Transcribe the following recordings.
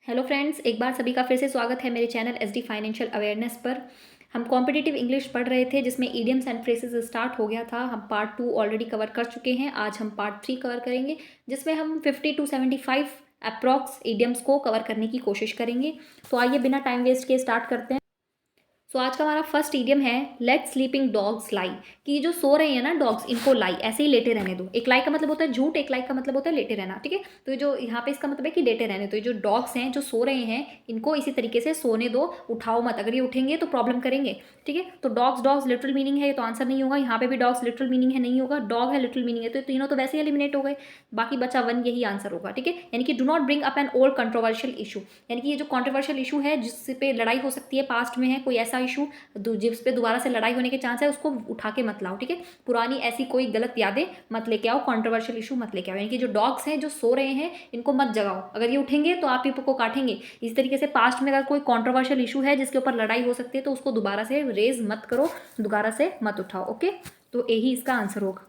Hello friends, एक बार सभी का फिर से स्वागत है मेरे चैनल एसडी फाइनेंशियल अवेयरनेस पर। हम कॉम्पिटिटिव इंग्लिश पढ़ रहे थे जिसमें इडियम्स एंड फ्रेजेस स्टार्ट हो गया था। हम पार्ट 2 ऑलरेडी कवर कर चुके हैं। आज हम पार्ट 3 कवर करेंगे जिसमें हम 50 to 75 अप्रॉक्स इडियम्स को कवर करने की कोशिश करेंगे। तो आइए बिना टाइम वेस्ट किए स्टार्ट करते हैं। सो आज का हमारा फर्स्ट इडियम है लेट स्लीपिंग डॉग्स लाई, कि ये जो सो रहे हैं ना डॉग्स, इनको लाई ऐसे ही लेटे रहने दो। एक लाई का मतलब होता है झूठ, एक लाई का मतलब होता है लेटे रहना। ठीक है, तो ये जो यहाँ पे इसका मतलब है कि लेटे रहने। तो ये जो डॉग्स हैं जो सो रहे हैं इनको इसी तरीके से सोने दो, उठाओ मत। अगर ये उठेंगे तो प्रॉब्लम करेंगे। ठीक है, तो डॉग्स डॉग्स लिटरल मीनिंग है, ये तो आंसर नहीं होगा। यहाँ पे भी डॉग्स लिटरल मीनिंग है, नहीं होगा। डॉग है लिटरल मीनिंग है, तो तीनों तो वैसे ही एलिमिनेट हो गए। बाकी बचा वन, यही आंसर होगा। ठीक है, यानी कि do not bring up an old controversial issue, यानी कि ये जो कंट्रोवर्शियल इशू है जिस पे लड़ाई हो सकती है, पास्ट में है कोई ऐसा इशू जिस पे दोबारा से लड़ाई होने के चांस है, उसको उठा के मत लाओ। ठीक है, पुरानी ऐसी कोई गलत यादें मत लेके आओ, कंट्रोवर्शियल इशू मत लेके आओ। यानी कि जो डॉग्स हैं जो सो रहे हैं इनको मत जगाओ, अगर ये उठेंगे तो आप को काटेंगे। इस तरीके से पास्ट में अगर कोई कंट्रोवर्शियल इशू है जिसके ऊपर लड़ाई हो सकती है तो उसको दोबारा से रेज मत करो, दोबारा से मत उठाओ। ओके, तो यही इसका आंसर होगा।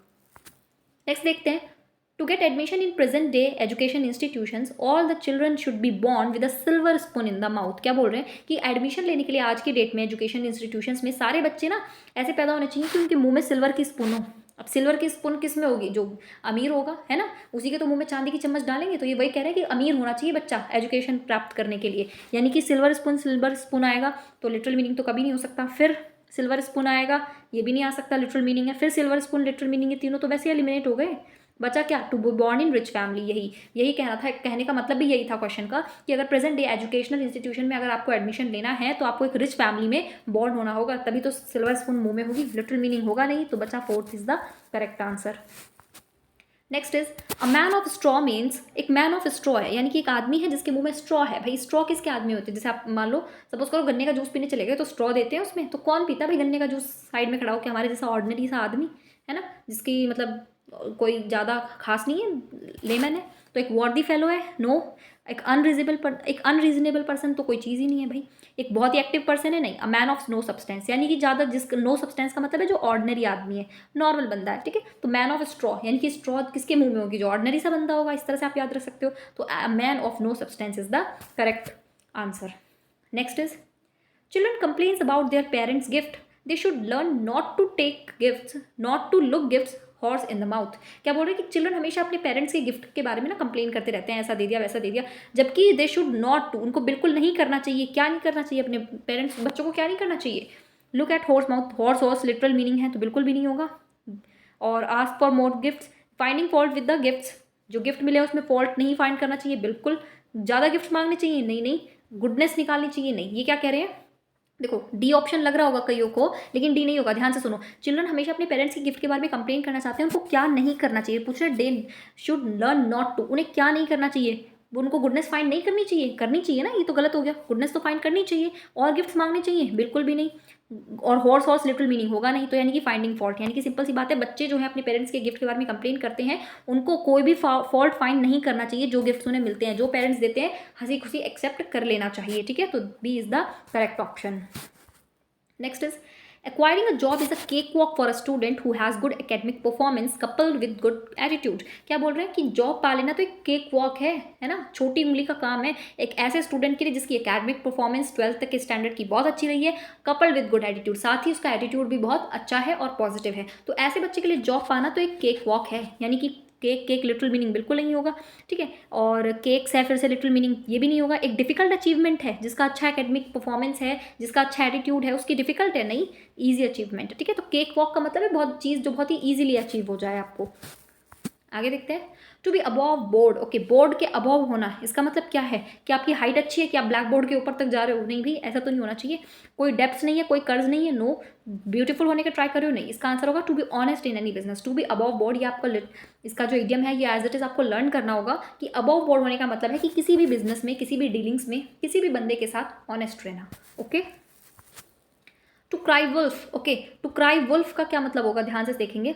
नेक्स्ट देखते हैं। To get admission in present day education institutions, all the children should be born with a silver spoon in the mouth। क्या बोल रहे हैं कि एडमिशन लेने के लिए आज की डेट में एजुकेशन इंस्टीट्यूशंस में सारे बच्चे ना ऐसे पैदा होने चाहिए कि उनके मुंह में सिल्वर की स्पून हो। अब सिल्वर की स्पून किस में होगी? जो अमीर होगा, है ना, उसी के तो मुंह में चांदी की चम्मच डालेंगे। तो ये वही कह रहे हैं कि अमीर होना चाहिए बच्चा एजुकेशन प्राप्त करने के लिए। यानी कि सिल्वर स्पून आएगा तो लिटरल मीनिंग तो कभी नहीं हो सकता। फिर सिल्वर स्पून आएगा, ये भी नहीं आ सकता, लिटरल मीनिंग है। फिर सिल्वर स्पून, लिटरल मीनिंग है, तीनों तो वैसे एलिमिनेट हो गए। बचा क्या? To be born in rich family. यही यही कहना था, कहने का मतलब भी यही था क्वेश्चन का कि अगर प्रेजेंट डे एजुकेशनल इंस्टीट्यूशन में अगर आपको एडमिशन लेना है तो आपको एक रिच फैमिली में बॉर्न होना होगा, तभी तो सिल्वर स्पून मुंह में होगी। लिटरल मीनिंग होगा नहीं, तो बचा fourth is the correct answer. Next is a man of straw means, एक मैन ऑफ स्ट्रॉ है यानी कि एक आदमी है जिसके मुंह में स्ट्रॉ है। भाई स्ट्रॉ किसके आदमी होते हैं? जैसे आप मान लो सपोज करो गन्ने का जूस पीने चले गए तो स्ट्रॉ देते हैं उसमें, तो कौन पीता है भाई गन्ने का जूस साइड में खड़ा होकर? हमारे जैसा ऑर्डिनरी सा आदमी, है ना, जिसकी मतलब कोई ज़्यादा खास नहीं है, लेमन है। तो एक वर्दी फेलो है, नो। एक अनरीजनेबल पर्सन तो कोई चीज़ ही नहीं है भाई। एक बहुत ही एक्टिव पर्सन है, नहीं। A man of no substance, यानी कि ज़्यादा जिस नो सब्सटेंस का मतलब है जो ऑर्डिनरी आदमी है, नॉर्मल बंदा है। ठीक है, तो मैन ऑफ स्ट्रॉ यानी कि स्ट्रॉ किसके मुंह में होगी? जो ऑर्डिनरी सा बंदा होगा। इस तरह से आप याद रख सकते हो। तो man of no substance is the correct answer. Next is children complains about their parents gift, they should learn not to take gifts, not to look gifts horse in the mouth. क्या बोल रहे हैं कि children हमेशा अपने parents के gift के बारे में ना कंप्लेन करते रहते हैं, ऐसा दे दिया वैसा दे दिया, जबकि दे शुड नॉट टू, उनको बिल्कुल नहीं करना चाहिए। क्या नहीं करना चाहिए? अपने पेरेंट्स बच्चों को क्या नहीं करना चाहिए? Look at horse mouth, horse literal meaning है तो बिल्कुल भी नहीं होगा। और ask for more gifts, finding fault with the gifts, जो गिफ्ट मिले उसमें फॉल्ट नहीं फाइंड करना चाहिए बिल्कुल। ज़्यादा गिफ्ट मांगने चाहिए, नहीं नहीं। गुडनेस निकालनी चाहिए, नहीं। ये क्या कह रहे हैं? देखो डी ऑप्शन लग रहा होगा कईयों को, लेकिन डी नहीं होगा। ध्यान से सुनो। चिल्ड्रन हमेशा अपने पेरेंट्स की गिफ्ट के बारे में कंप्लेन करना चाहते हैं, उनको क्या नहीं करना चाहिए पूछ रहे। They should learn not to, उन्हें क्या नहीं करना चाहिए? उनको गुडनेस फाइंड नहीं करनी चाहिए, करनी चाहिए ना, ये तो गलत हो गया। गुडनेस तो फाइंड करनी चाहिए। और गिफ्ट मांगने चाहिए, बिल्कुल भी नहीं। और हॉर्स लिटिल मीनिंग होगा नहीं, तो यानी कि फाइंडिंग फॉल्ट, यानी कि सिंपल सी बात है, बच्चे जो है अपने पेरेंट्स के गिफ्ट के बारे में कंप्लेन करते हैं, उनको कोई भी फॉल्ट फाइंड नहीं करना चाहिए। जो गिफ्ट उन्हें मिलते हैं, जो पेरेंट्स देते हैं, हंसी खुशी एक्सेप्ट कर लेना चाहिए। ठीक है, तो B is the correct option. Next is acquiring a job is a cakewalk for a student who has good academic performance coupled with good attitude। क्या बोल रहे हैं कि जॉब पा लेना तो एक केक वॉक है ना, छोटी उंगली का काम है एक ऐसे स्टूडेंट के लिए जिसकी एकेडमिक परफॉर्मेंस 12th तक के स्टैंडर्ड की बहुत अच्छी रही है, कपल्ड विद गुड एटीट्यूड, साथ ही उसका एटीट्यूड भी बहुत अच्छा है और पॉजिटिव है। तो ऐसे बच्चे के लिए जॉब पाना तो एक केक वॉक है, यानी कि केक लिटिल मीनिंग बिल्कुल नहीं होगा। ठीक है, और केक्स है फिर से लिटिल मीनिंग ये भी नहीं होगा। एक डिफिकल्ट अचीवमेंट है, जिसका अच्छा एकेडमिक परफॉर्मेंस है, जिसका अच्छा एटीट्यूड है, उसकी डिफिकल्ट है, नहीं ईजी अचीवमेंट। ठीक है, तो केक वॉक का मतलब है बहुत चीज़ जो बहुत ही ईजिली अचीव हो जाए आपको। आगे देखते हैं। To be above board, okay, board के अबव होना, इसका मतलब क्या है? कि आपकी हाइट अच्छी है, कि आप ब्लैक बोर्ड के ऊपर तक जा रहे हो? नहीं भी, ऐसा तो नहीं होना चाहिए। कोई डेप्थ नहीं है, कोई कर्ज नहीं है, नो। ब्यूटीफुल होने का ट्राई कर रहे हो? नहीं। इसका आंसर होगा to be honest in any business. To be above board, ये आपका इसका जो इडियम है ये एज इट इज आपको लर्न करना होगा कि अबव बोर्ड होने का मतलब है कि किसी भी बिजनेस में, किसी भी डीलिंग्स में, किसी भी बंदे के साथ ऑनेस्ट रहना। Okay, to cry wolf, okay, to cry wolf का क्या मतलब होगा? ध्यान से देखेंगे।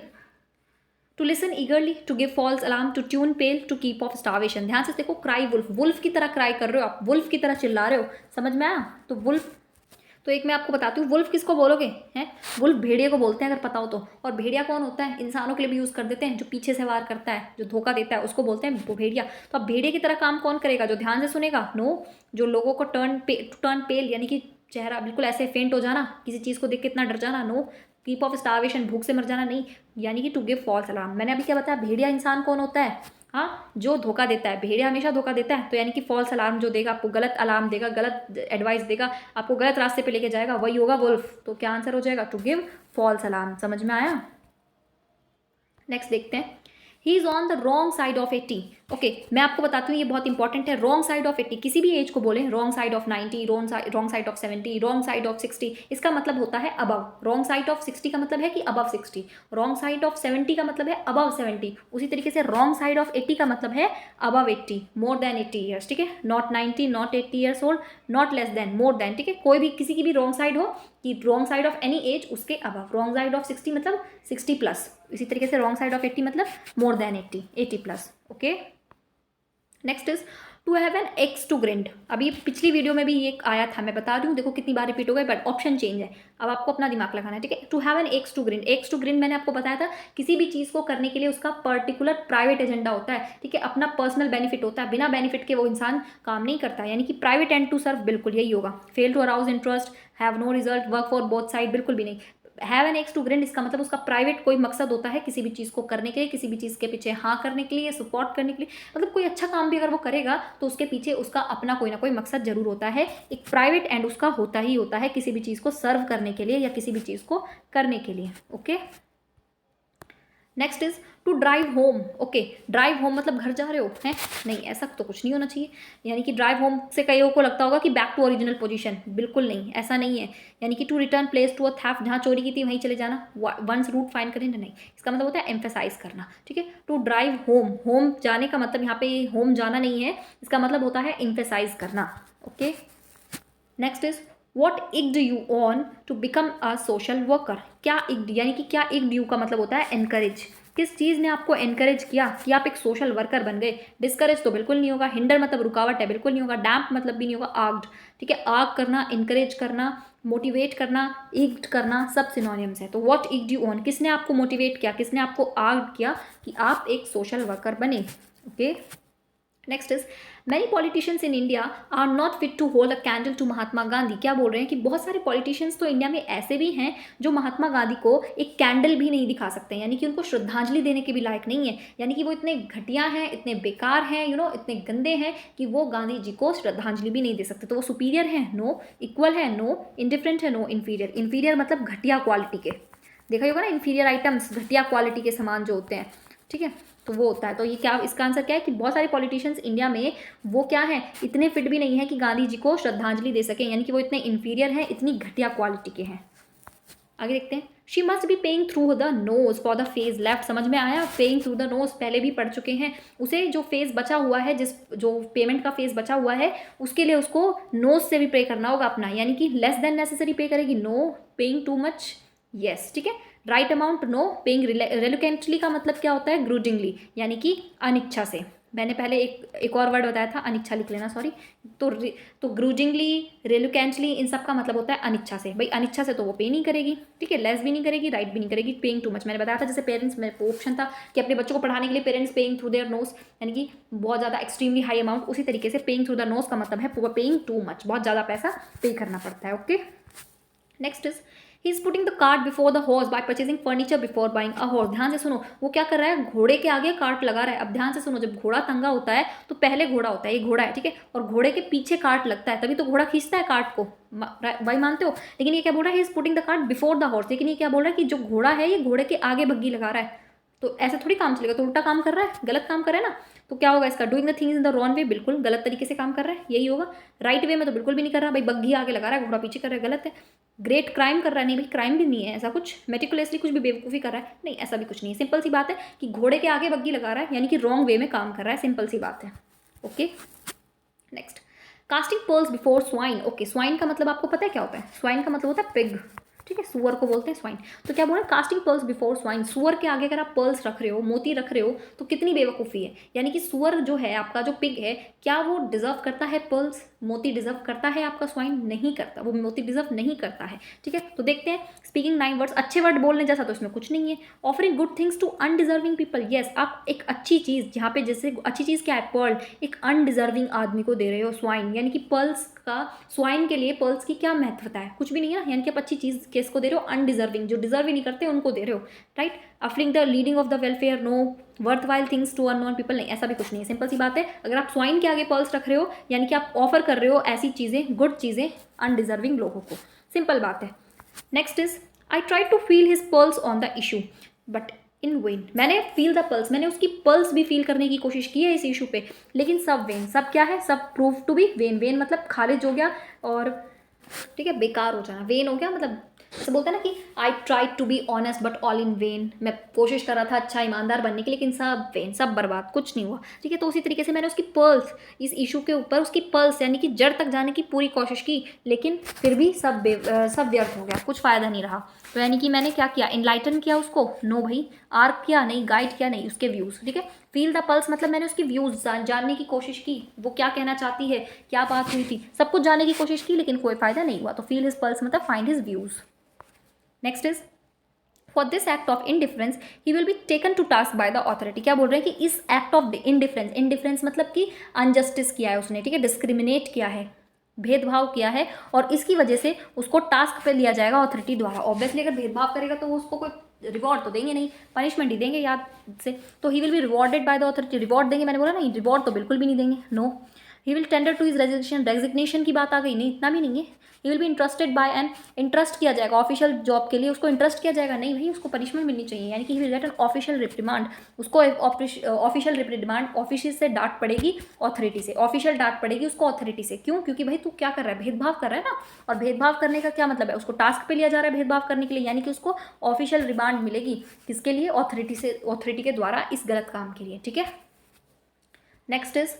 To listen eagerly, to give false alarm, to turn pale, to keep off starvation. ध्यान से देखो, क्राई वुल्फ, वुल्फ की तरह क्राई कर रहे हो आप, वुल्फ की तरह चिल्ला रहे हो, समझ में आया? तो वुल्फ, तो एक मैं आपको बताती हूँ, वुल्फ किसको बोलोगे हैं? वुल्फ भेड़िया को बोलते हैं अगर पता हो तो। और भेड़िया कौन होता है? इंसानों के लिए भी यूज़ कर देते हैं, जो पीछे से वार करता है, जो धोखा देता है, उसको बोलते हैं वो भेड़िया। तो अब भेड़िया की तरह काम कौन करेगा? जो ध्यान से सुनेगा? नो। जो लोगों को टर्न पेल यानी कि चेहरा बिल्कुल ऐसे फेंट हो जाना, किसी चीज़ को देख के इतना डर जाना? नो। कीप ऑफ स्टारवेशन, भूख से मर जाना? नहीं। यानी कि टू गिव फॉल्स अलार्म। मैंने अभी क्या बताया? भेड़िया इंसान कौन होता है? हाँ, जो धोखा देता है। भेड़िया हमेशा धोखा देता है, तो यानी कि फॉल्स अलार्म जो देगा, आपको गलत अलार्म देगा, गलत एडवाइस देगा, आपको गलत रास्ते पे लेके जाएगा, वही होगा वुल्फ। तो क्या आंसर हो जाएगा? To give false alarm. समझ में आया? नेक्स्ट देखते हैं, he is on the wrong side of 80। Okay, मैं आपको बताती हूँ, ये बहुत इंपॉर्टेंट है। रॉन्ग साइड ऑफ 80 किसी भी एज को बोले, wrong side of 90, wrong side of 70, wrong side of 60, इसका मतलब होता है अबव। रॉन्ग साइड ऑफ 60 का मतलब है कि अबव 60, रॉन्ग साइड ऑफ 70 का मतलब है अबव 70। उसी तरीके से रॉन्ग साइड ऑफ 80 का मतलब है अबव 80, मोर देन 80 ईयर्स। ठीक है, not 90, not 80 years old, not less than, more than. ठीक है, कोई भी किसी की भी रॉन्ग साइड हो कि wrong side of any as, उसके अबव। रॉन्ग साइड ऑफ 60 मतलब 60 प्लस। इसी तरीके से रॉन्ग साइड ऑफ 80 मतलब more than 80, 80 plus. Okay, next is to have an axe to grind. अभी पिछली वीडियो में भी ये आया था, मैं बता रही हूँ, देखो कितनी बार रिपीट हो गए, बट ऑप्शन चेंज है। अब आपको अपना दिमाग लगाना है। ठीक है, to have an axe to grind. Axe to grind मैंने आपको बताया था, किसी भी चीज़ को करने के लिए उसका पर्टिकुलर प्राइवेट एजेंडा होता है। ठीक है, अपना पर्सनल बेनिफिट होता है, बिना बेनिफिट के वो इंसान काम नहीं करता, यानी कि प्राइवेट एंड टू सर्व, बिल्कुल यही होगा। Fail to arouse interest, have no result, work for both side, बिल्कुल भी नहीं। Have an axe to grind, इसका मतलब उसका प्राइवेट कोई मकसद होता है किसी भी चीज़ को करने के लिए, किसी भी चीज़ के पीछे हाँ करने के लिए, सपोर्ट करने के लिए। मतलब कोई अच्छा काम भी अगर वो करेगा तो उसके पीछे उसका अपना कोई ना कोई मकसद जरूर होता है। एक प्राइवेट एंड उसका होता ही होता है किसी भी चीज़ को सर्व करने के लिए या किसी भी चीज़ को करने के लिए। Okay, next is to drive home. Okay, drive home मतलब घर जा रहे हो हैं? नहीं, ऐसा तो कुछ नहीं होना चाहिए। यानी कि ड्राइव होम से कईयों को लगता होगा कि बैक टू ओरिजिनल पोजीशन, बिल्कुल नहीं, ऐसा नहीं है। यानी कि to return place to a theft, जहाँ चोरी की थी वहीं चले जाना, वंस रूट फाइंड करें ना, नहीं, इसका मतलब होता है एम्फेसाइज करना। ठीक है, टू ड्राइव होम, होम जाने का मतलब यहाँ पे होम जाना नहीं है, इसका मतलब होता है एम्फेसाइज करना। Okay, next is what egged you on to become a social worker. क्या इग्ड, यानी कि क्या इग्ड यू का मतलब होता है एनकरेज। किस चीज़ ने आपको एनकरेज किया कि आप एक सोशल वर्कर बन गए? डिस्करेज तो बिल्कुल नहीं होगा। हिंडर मतलब रुकावट है, बिल्कुल नहीं होगा। डैम्प मतलब भी नहीं होगा। आग्ड, ठीक है, आग करना, इनकरेज करना, मोटिवेट करना, इग्ड करना, सब सिनोनिम्स है। तो व्हाट इग्ड यू ऑन, किसने आपको मोटिवेट किया, किसने आपको आग्ड किया कि आप एक सोशल वर्कर बने? Okay, next is many politicians in India are not fit to hold a candle to Mahatma Gandhi. क्या बोल रहे हैं कि बहुत सारे पॉलिटिशियंस तो इंडिया में ऐसे भी हैं जो महात्मा गांधी को एक कैंडल भी नहीं दिखा सकते, यानी कि उनको श्रद्धांजलि देने के भी लायक नहीं है। यानी कि वो इतने घटिया हैं, इतने बेकार हैं, इतने गंदे हैं कि वो गांधी जी को श्रद्धांजलि भी नहीं दे सकते। तो वो सुपीरियर है? नो। इक्वल है? नो। इंडिफरेंट है? नो। इन्फीरियर, इन्फीरियर मतलब घटिया क्वालिटी के, देखा ही होगा ना, इन्फीरियर आइटम्स, घटिया क्वालिटी के सामान जो होते हैं। ठीक है, तो वो होता है। तो ये क्या, इसका आंसर क्या है कि बहुत सारे पॉलिटिशियंस इंडिया में वो क्या है, इतने फिट भी नहीं है कि गांधी जी को श्रद्धांजलि दे सकें, यानी कि वो इतने इन्फीरियर हैं, इतनी घटिया क्वालिटी के हैं। आगे देखते हैं, she must be paying through the nose for the phase left. समझ में आया? पेइंग थ्रू द नोज पहले भी पढ़ चुके हैं। उसे जो फेज बचा हुआ है, जो पेमेंट का फेज बचा हुआ है, उसके लिए उसको नोज से भी पे करना होगा अपना, यानी कि लेस देन नेसेसरी पे करेगी, no. Paying too much, yes. ठीक है, right amount, no. Paying reluctantly का मतलब क्या होता है? ग्रूजिंगली, यानी कि अनिच्छा से। मैंने पहले एक और वर्ड बताया था, अनिच्छा लिख लेना, सॉरी। तो ग्रूजिंगली, रेलुकेंटली, इन सब का मतलब होता है अनिच्छा से। भाई अनिच्छा से तो वो पे नहीं करेगी। ठीक है, लेस भी नहीं करेगी, राइट भी नहीं करेगी। पेइंग टू मच मैंने बताया था, जैसे पेरेंट्स में ऑप्शन था कि अपने बच्चों को पढ़ाने के लिए parents paying through their nose, यानी कि बहुत ज़्यादा एक्सट्रीमली हाई अमाउंट। उसी तरीके से पेइंग थ्रू द नोज का मतलब है पेइंग टू मच, बहुत ज़्यादा पैसा पे करना पड़ता है। Okay, next is he is putting the cart before the horse bye purchasing furniture before buying a horse. ध्यान से सुनो, वो क्या कर रहा है? घोड़े के आगे कार्ट लगा रहा है। अब ध्यान से सुनो, जब घोड़ा तंगा होता है तो पहले घोड़ा होता है, ये घोड़ा है, ठीक है, और घोड़े के पीछे कार्ट लगता है, तभी तो घोड़ा खींचता है कार्ट को, भाई मानते हो? लेकिन ये क्या बोल रहा है? He is putting the cart before the horse. लेकिन ये क्या बोल रहा है कि जो घोड़ा है ये घोड़े के आगे बग्गी लगा रहा है, तो ऐसे थोड़ी काम चलेगा। तो उल्टा काम कर रहा है, गलत काम कर रहा है ना। तो क्या होगा इसका? Doing the things in the wrong way, बिल्कुल गलत तरीके से काम कर रहा है, यही होगा। राइट वे में तो बिल्कुल भी नहीं कर रहा, भाई बग्घी आगे लगा रहा है, घोड़ा पीछे कर रहा है, गलत है। ग्रेट क्राइम कर रहा है, नहीं भाई क्राइम भी नहीं है ऐसा कुछ। मेटिकुलसली कुछ भी बेवकूफ़ी कर रहा है, नहीं ऐसा भी कुछ नहीं है। सिंपल सी बात है कि घोड़े के आगे बग्घी लगा रहा है, यानी कि रॉन्ग वे में काम कर रहा है, सिंपल सी बात है। Okay, next, casting pearls before swine. Okay, swine का मतलब आपको पता है क्या होता है? स्वाइन का मतलब होता है पिग। ठीक है, सुअर को बोलते हैं स्वाइन। तो क्या बोल रहे हैं, कास्टिंग पर्ल्स बिफोर स्वाइन, सुअर के आगे अगर आप पर्ल्स रख रहे हो, मोती रख रहे हो, तो कितनी बेवकूफ़ी है। यानी कि सुअर जो है आपका, जो पिग है, क्या वो डिजर्व करता है पर्ल्स, मोती डिजर्व करता है आपका स्वाइन? नहीं करता, वो मोती डिजर्व नहीं करता है। ठीक है, तो देखते हैं स्पीकिंग 9 वर्ड्स, अच्छे वर्ड बोलने जैसा तो इसमें कुछ नहीं है। Offering good things to undeserving people, yes, आप एक अच्छी चीज़, जहाँ पे जैसे अच्छी चीज़ क्या है, पर्ल, एक अनडिजर्विंग आदमी को दे रहे हो स्वाइन, यानी कि पर्ल्स का, स्वाइन के लिए पर्ल्स की क्या महत्वता है, कुछ भी नहीं है ना, यानी कि आप अच्छी चीज़ किसको दे रहे हो, अनडिजर्विंग, जो डिजर्व ही नहीं करते उनको दे रहे हो, right. Offering the leading of the welfare, no. Worth while things to unknown people, नहीं, ऐसा भी कुछ नहीं है, सिंपल सी बात है। अगर आप स्वाइन के आगे पर्ल्स रख रहे हो, यानी कि आप ऑफर कर रहे हो ऐसी चीज़ें, गुड चीज़ें अनडिजर्विंग लोगों को, सिंपल बात है। Next is I try to feel his pulse on the issue but in vain, मैंने फील द पल्स, मैंने उसकी पल्स भी फील करने की कोशिश की है इस इशू पे, लेकिन सब वेन, सब क्या है, सब prove to be vain, vain मतलब खारिज हो गया, और ठीक है, बेकार हो जाना, वेन हो गया मतलब, ऐसे बोलते हैं ना कि I try to be honest but all in vain, मैं कोशिश कर रहा था अच्छा ईमानदार बनने की, लेकिन सब वेन, सब बर्बाद, कुछ नहीं हुआ। ठीक है, तो उसी तरीके से मैंने उसकी पल्स, इस इशू के ऊपर उसकी पल्स यानी कि जड़ तक जाने की पूरी कोशिश की, लेकिन फिर भी सब व्यर्थ हो गया, कुछ फ़ायदा नहीं रहा। तो यानी कि मैंने क्या किया, इनलाइटन किया उसको, नो भाई, आर्क किया नहीं, गाइड किया नहीं, उसके व्यूज़। ठीक है, फील द पल्स मतलब मैंने उसकी व्यूज़ जानने की कोशिश की, वो क्या कहना चाहती है, क्या बात हुई थी, सब कुछ जानने की कोशिश की, लेकिन कोई फ़ायदा नहीं हुआ। तो फील हिज पल्स मतलब find his views. Next is for this act of indifference he will be taken to task by the authority, क्या बोल रहे हैं कि इस एक्ट ऑफ इनडिफरेंस, इनडिफरेंस मतलब कि अनजस्टिस किया है उसने, ठीक है, डिस्क्रिमिनेट किया है, भेदभाव किया है, और इसकी वजह से उसको टास्क पे लिया जाएगा अथॉरिटी द्वारा। ऑब्वियसली अगर भेदभाव करेगा तो उसको कोई रिवॉर्ड तो देंगे नहीं, पनिशमेंट ही देंगे याद से। तो ही will be rewarded by the authority, reward देंगे, मैंने बोला नहीं, रिवॉर्ड तो बिल्कुल भी नहीं देंगे, no. He will tender to his resignation, resignation की बात आ गई, नहीं, इतना भी नहीं है। He will be interested by an, interest किया जाएगा ऑफिशियल जॉब के लिए, उसको इंटरेस्ट किया जाएगा, नहीं भाई, उसको पनिशमेंट मिलनी चाहिए, यानी कि he will get an official reprimand, उसको ऑफिशियल रिप्रिमांड, ऑफिस से डांट पड़ेगी, अथॉरिटी से, ऑफिशियल डांट पड़ेगी उसको अथॉरिटी से। क्यों? क्योंकि भाई तू क्या कर रहा है, भेदभाव कर रहा है ना, और भेदभाव करने का क्या मतलब है, उसको टास्क पे लिया जा रहा है भेदभाव करने के लिए, यानी कि उसको ऑफिशियल रिमांड मिलेगी, किसके लिए, अथॉरिटी से, अथॉरिटी के द्वारा इस गलत काम के लिए। ठीक है, next is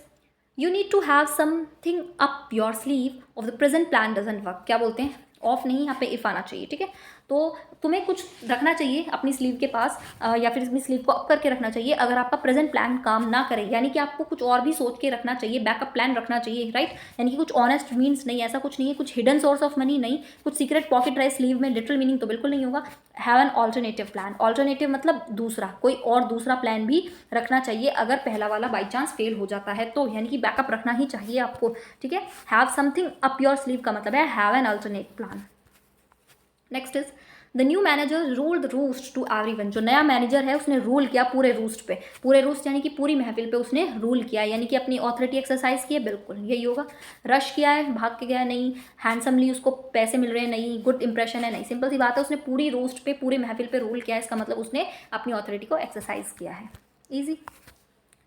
you need to have something up your sleeve of the present plan doesn't work, क्या बोलते हैं, ऑफ नहीं, यहाँ पे इफ आना चाहिए। ठीक है, तो तुम्हें कुछ रखना चाहिए अपनी स्लीव के पास, या फिर अपनी स्लीव को अप करके रखना चाहिए अगर आपका प्रेजेंट प्लान काम ना करे, यानी कि आपको कुछ और भी सोच के रखना चाहिए, बैकअप प्लान रखना चाहिए, राइट। यानी कि कुछ ऑनेस्ट मीन्स नहीं, ऐसा कुछ नहीं है, कुछ हिडन सोर्स ऑफ मनी नहीं, कुछ सीक्रेट पॉकेट रहे स्लीव में, लिटरल मीनिंग तो बिल्कुल नहीं होगा। Have an alternative plan, alternative मतलब दूसरा, कोई और दूसरा प्लान भी रखना चाहिए अगर पहला वाला बाई चांस फेल हो जाता है तो, यानी कि बैकअप रखना ही चाहिए आपको। ठीक है, have something up your sleeve का मतलब है have an alternate plan. Next is the new manager rule the roost to everyone, जो नया मैनेजर है उसने रूल किया पूरे रूस्ट पे, पूरे रूस्ट यानी कि पूरी महफिल पे उसने रूल किया, यानी कि अपनी ऑथोरिटी एक्सरसाइज की है, बिल्कुल यही होगा। रश किया है, भाग के गया, नहीं। हैंडसमली उसको पैसे मिल रहे हैं, नहीं। गुड इंप्रेशन है, नहीं। सिंपल सी बात है, उसने पूरी रूस्ट पे, पूरे महफिल पे रूल किया है, इसका मतलब उसने अपनी ऑथोरिटी को एक्सरसाइज किया है, easy.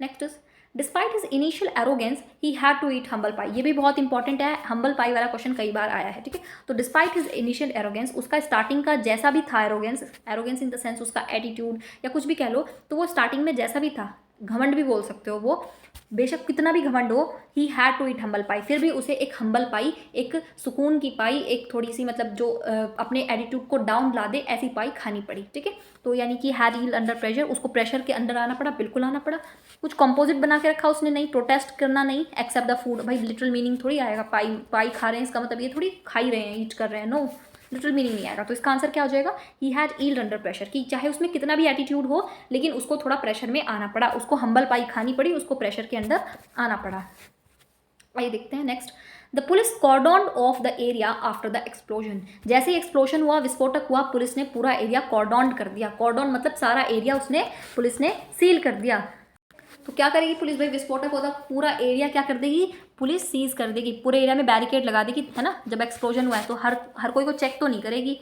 Next is despite his initial arrogance he had to eat humble pie, ये भी बहुत इंपॉर्टेंट है, हम्बल पाई वाला क्वेश्चन कई बार आया है। ठीक है, तो डिस्पाइट हिज इनिशियल एरोगेंस, उसका स्टार्टिंग का जैसा भी था arrogance, arrogance in the sense उसका एटीट्यूड या कुछ भी कह लो, तो वो स्टार्टिंग में जैसा भी था, घमंड भी बोल सकते हो, वो बेशक कितना भी घमंड हो, he had to eat humble pie, फिर भी उसे एक हम्बल पाई, एक सुकून की पाई, एक थोड़ी सी मतलब जो अपने एटीट्यूड को डाउन ला दे ऐसी पाई खानी पड़ी। ठीक है, तो यानी कि हैड यील्ड अंडर प्रेशर, उसको प्रेशर के अंदर आना पड़ा, बिल्कुल आना पड़ा। कुछ कंपोजिट बना के रखा उसने, नहीं। प्रोटेस्ट करना नहीं, एक्सेप्ट द फूड, भाई लिटरल मीनिंग थोड़ी आएगा, पाई पाई खा रहे हैं इसका मतलब ये थोड़ी खा ही रहे हैं, ईट कर रहे हैं, नो, लिटरल मीनिंग नहीं आएगा। तो इसका आंसर क्या हो जाएगा, he had yield under pressure, कि चाहे उसमें कितना भी एटीट्यूड हो लेकिन उसको थोड़ा प्रेशर में आना पड़ा, उसको हम्बल पाई खानी पड़ी, उसको प्रेशर के अंदर आना पड़ा। आइए देखते हैं next. The police cordon of the area after the explosion, जैसे ही एक्सप्लोजन हुआ, विस्फोटक हुआ, पुलिस ने पूरा एरिया कॉर्डन कर दिया। कॉर्डन मतलब सारा एरिया उसने, पुलिस ने सील कर दिया। तो क्या करेगी पुलिस, भाई विस्फोटक होता पूरा एरिया क्या कर देगी, पुलिस सीज कर देगी, पूरे एरिया में बैरिकेड लगा देगी, है ना। जब एक्सप्लोजन हुआ है तो हर कोई को चेक तो नहीं करेगी,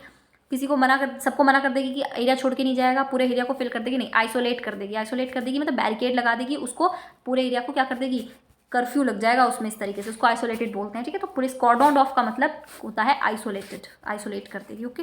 किसी को सबको मना कर देगी कि एरिया छोड़ के नहीं जाएगा, पूरे एरिया को फिल कर देगी, नहीं, आइसोलेट कर देगी। आइसोलेट कर देगी मतलब बैरिकेड लगा देगी, उसको पूरे एरिया को क्या कर देगी, कर्फ्यू लग जाएगा उसमें, इस तरीके से उसको आइसोलेटेड बोलते हैं। ठीक है, तो पुलिस कॉर्डन ऑफ का मतलब होता है आइसोलेटेड, आइसोलेट कर देगी। Okay,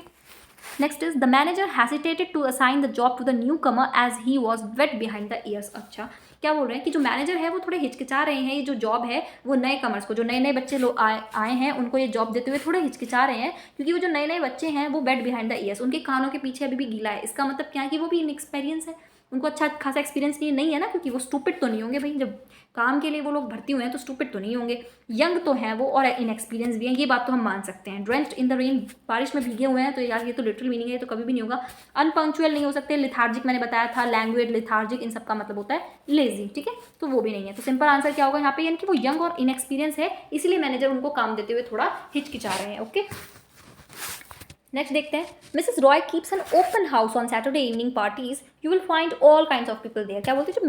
next is the manager hesitated to assign the job to the newcomer as he was wet behind the ears, अच्छा क्या बोल रहे हैं कि जो मैनेजर है वो थोड़े हिचकिचा रहे हैं, ये जो जॉब है वो नए कमर्स को, जो नए नए बच्चे लोग आए हैं उनको ये जॉब देते हुए थोड़े हिचकिचा रहे हैं, क्योंकि वो जो नए नए बच्चे हैं वो बेड बिहाइंड द ईयर्स, उनके कानों के पीछे अभी भी गीला है। इसका मतलब क्या है कि वो भी इनएक्सपीरियंस है, उनको अच्छा खासा एक्सपीरियंस नहीं है ना, क्योंकि वो स्टूपिड तो नहीं होंगे भाई, जब काम के लिए वो लोग भर्ती हुए हैं तो स्टूपिड तो नहीं होंगे, यंग तो हैं वो और इनएक्सपीरियंस भी हैं, ये बात तो हम मान सकते हैं। ड्रेंच्ड इन द रेन, बारिश में भीगे हुए हैं, तो यार ये तो लिटरल मीनिंग है, ये तो कभी भी नहीं होगा। अनपंक्चुअल नहीं हो सकते, लिथार्जिक मैंने बताया था, लैंग्वेज, लिथार्जिक, इन सब का मतलब होता है लेजी, ठीक है, तो वो भी नहीं है। तो सिंपल आंसर क्या होगा यहाँ पे, यानी कि वो यंग और इनएक्सपीरियंस है, इसीलिए मैनेजर उनको काम देते हुए थोड़ा हिचकिचा रहे हैं। ओके, नेक्स्ट देखते हैं। Mrs Roy keeps an open house on Saturday evening parties, you will find all kinds of people there. क्या बोलते हैं, जो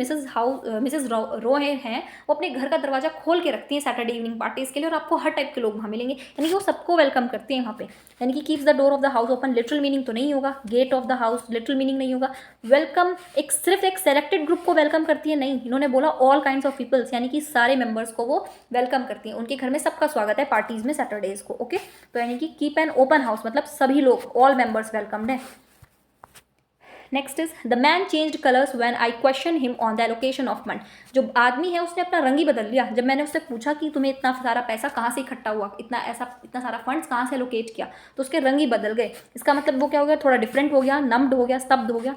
मिसेस रॉय हैं वो अपने घर का दरवाजा खोल के रखती हैं सैटरडे इवनिंग पार्टीज के लिए, और आपको हर टाइप के लोग वहाँ मिलेंगे, यानी कि वो सबको वेलकम करती हैं वहाँ पे। यानी कि keeps the door of the house open, literal meaning तो नहीं होगा, gate of the house literal meaning नहीं होगा। वेलकम सिर्फ एक सेलेक्टेड ग्रुप को वेलकम करती है, नहीं, इन्होंने बोला ऑल काइंड्स ऑफ पीपल्स, यानी कि सारे मेंबर्स को वो वेलकम करती हैं, उनके घर में सबका स्वागत है पार्टीज में सैटरडेज को। ओके, तो यानी कि कीप एन ओपन हाउस मतलब सभी लोग, ऑल मेंबर्स वेलकम्ड है। Next is the man changed colours when I question him on the allocation of fund. जो आदमी है उसने अपना रंग ही बदल लिया जब मैंने उससे पूछा कि तुम्हें इतना सारा पैसा कहाँ से इकट्ठा हुआ, इतना सारा फंड्स कहाँ से एलोकेट किया, तो उसके रंग ही बदल गए। इसका मतलब वो क्या हो गया, थोड़ा डिफरेंट हो गया, नम्ड हो गया, स्तब्ध हो गया,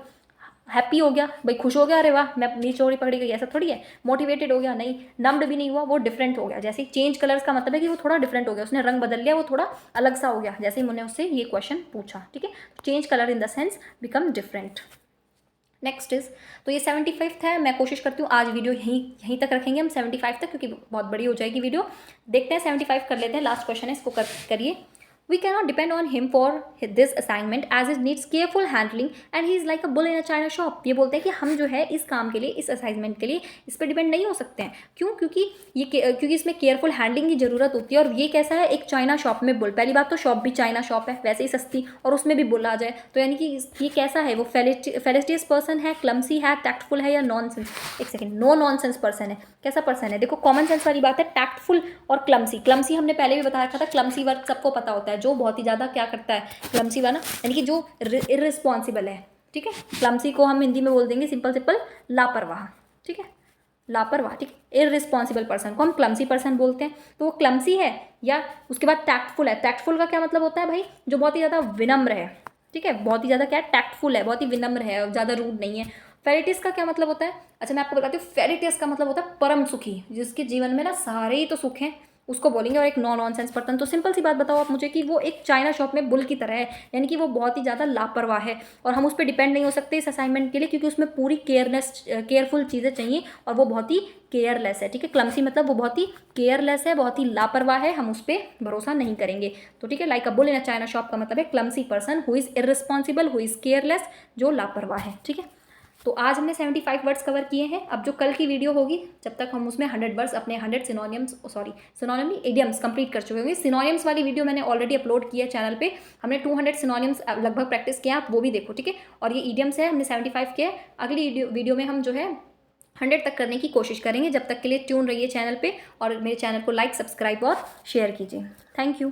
हैप्पी हो गया, भाई खुश हो गया, अरे वाह मैं अपनी चोरी पकड़ी गई, ऐसा थोड़ी है। मोटिवेटेड हो गया, नहीं, नम्ड भी नहीं हुआ, वो डिफरेंट हो गया। जैसे चेंज कलर्स का मतलब है कि वो थोड़ा डिफरेंट हो गया, उसने रंग बदल लिया, वो थोड़ा अलग सा हो गया, जैसे ही मैंने उससे ये क्वेश्चन पूछा, ठीक है। Change colour in the sense become different. Next is, तो ये 75 है, मैं कोशिश करती हूँ आज वीडियो यहीं तक रखेंगे हम 75 तक, क्योंकि बहुत बड़ी हो जाएगी वीडियो। देखते हैं 75 कर लेते हैं, लास्ट क्वेश्चन है, इसको करिए। We cannot depend on him for this assignment as it needs careful handling and he is like a bull in a china shop। ये बोलते हैं कि हम जो है इस काम के लिए, इस असाइनमेंट के लिए इस पर डिपेंड नहीं हो सकते हैं। क्यों? क्योंकि इसमें केयरफुल हैंडलिंग की जरूरत होती है, और ये कैसा है, एक चाइना शॉप में बुल। पहली बात तो शॉप भी चाइना शॉप है, वैसे ही सस्ती, और उसमें भी बुल आ जाए, तो यानी कि ये कैसा है, वो फेलिस्टियस पर्सन है, क्लमसी है, टैक्टफुल है, या नॉनसेंस, एक सेकेंड, नो नॉनसेंस पर्सन है। कैसा पर्सन है, देखो कॉमन सेंस वाली बात है, टैक्टफुल और क्लमसी हमने पहले भी बताया था, क्लमसी वर्ड सबको पता होता है, जो बहुत ही ज़्यादा क्या करता है, क्लमसी वाला, यानी कि जो इररिस्पॉन्सिबल है, ठीक है। क्लमसी को हम हिंदी में बोल देंगे सिंपल लापरवाह, ठीक है, लापरवाह, ठीक है। इररिस्पॉन्सिबल पर्सन को हम क्लमसी पर्सन बोलते हैं, तो वो क्लमसी है। या उसके बाद टैक्टफुल है, टैक्टफुल का क्या मतलब होता है भाई, जो बहुत ही ज़्यादा विनम्र है, ठीक है, बहुत ही ज़्यादा क्या है, टैक्टफुल है, बहुत ही विनम्र है, ज़्यादा रूड नहीं है। फेरिटिस का क्या मतलब होता है, अच्छा मैं आपको बताती हूँ, फेरिटिस का मतलब होता है परम सुखी, जिसके जीवन में ना सारे ही तो सुख हैं, उसको बोलेंगे। और एक नॉनसेंस पर्सन, तो सिंपल सी बात बताओ आप मुझे कि वो एक चाइना शॉप में बुल की तरह है, यानी कि वो बहुत ही ज़्यादा लापरवाह है, और हम उस पर डिपेंड नहीं हो सकते इस असाइनमेंट के लिए, क्योंकि उसमें पूरी केयरफुल चीज़ें चाहिए, और वो बहुत ही केयरलेस है, ठीक है। क्लमसी मतलब वो बहुत ही केयरलेस है, बहुत ही लापरवाह है, हम उस पर भरोसा नहीं करेंगे, तो ठीक है। Like a bull in a China shop का मतलब है clumsy person who is irresponsible, who is careless, जो लापरवाह है, ठीक है। तो आज हमने 75 वर्ड्स कवर किए हैं। अब जो कल की वीडियो होगी, जब तक हम उसमें 100 वर्ड्स अपने 100 सिनोनिम एडियम्स कंप्लीट कर चुके होंगे। सिनोनिम्स वाली वीडियो मैंने ऑलरेडी अपलोड किया है चैनल पे, हमने 200 सिनोनिम्स लगभग प्रैक्टिस किया, आप वो भी देखो, ठीक है। और ये ईडियम्स है, हमने 75 किया। अगली वीडियो में हम जो है 100 तक करने की कोशिश करेंगे। जब तक के लिए ट्यून रहिए चैनल पर, और मेरे चैनल को लाइक, सब्सक्राइब और शेयर कीजिए। Thank you.